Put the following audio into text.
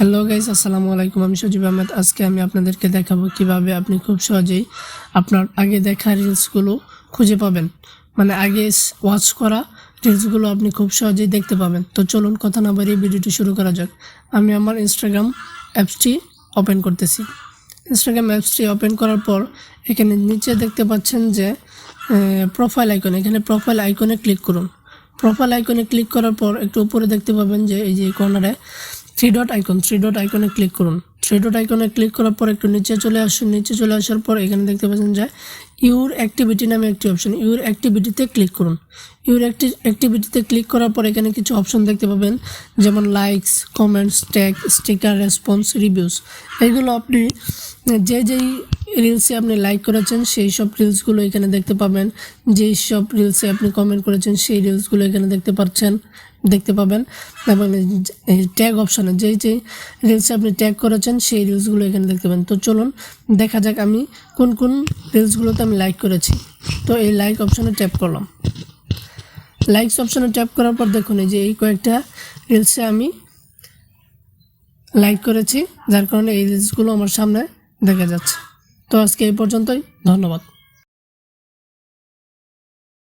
Hello guys, আসসালামু আলাইকুম। আমি সজীব আহমেদ। আজকে আমি আপনাদেরকে দেখাবো কিভাবে আপনি খুব সহজেই আপনার আগে দেখা রিলসগুলো খুঁজে পাবেন। মানে আগে ওয়াচ করা রিলসগুলো আপনি খুব সহজেই দেখতে পাবেন। তো চলুন কথা না বাড়িয়ে ভিডিওটি শুরু করা যাক। আমি আমার ইনস্টাগ্রাম অ্যাপসটি ওপেন করতেছি। ইনস্টাগ্রাম অ্যাপসটি ওপেন করার পর এখানে নিচে দেখতে পাচ্ছেন যে প্রোফাইল আইকন, এখানে প্রোফাইল আইকনে ক্লিক করুন। প্রোফাইল আইকনে ক্লিক করার পর একটু উপরে দেখতে পাবেন যে এই যে কর্নারে থ্রি ডট আইকনে ক্লিক করুন। থ্রি ডট আইকনে ক্লিক করার পর একটু নিচে চলে আসুন। নিচে চলে আসার পর এখানে দেখতে পাচ্ছেন যে ইউর অ্যাক্টিভিটি নামে একটি অপশন, ইউর অ্যাক্টিভিটিতে ক্লিক করুন। ইউর অ্যাক্টিভিটিতে ক্লিক করার পর এখানে কিছু অপশন দেখতে পাবেন, যেমন likes, comments, tag, sticker, response, reviews. এইগুলো আপনি যেই রিলসে আপনি লাইক করেছেন সেই সব রিলসগুলো এখানে দেখতে পাবেন। যেই সব রিলসে আপনি কমেন্ট করেছেন সেই রিলসগুলো এখানে দেখতে পাবেন। এবং ট্যাগ অপশানে যেই রিলসে আপনি ট্যাগ করেছেন সেই রিলসগুলো এখানে দেখতে পাবেন। তো চলুন দেখা যাক আমি কোন কোন রিলসগুলোতে আমি লাইক করেছি। তো এই লাইক অপশানে ট্যাপ করলাম। লাইকস অপশানে ট্যাপ করার পর দেখুন এই যে এই কয়েকটা রিলসে আমি লাইক করেছি, যার কারণে এই রিলসগুলো আমার সামনে দেখা যাচ্ছে। তো আজকে এই পর্যন্তই, ধন্যবাদ।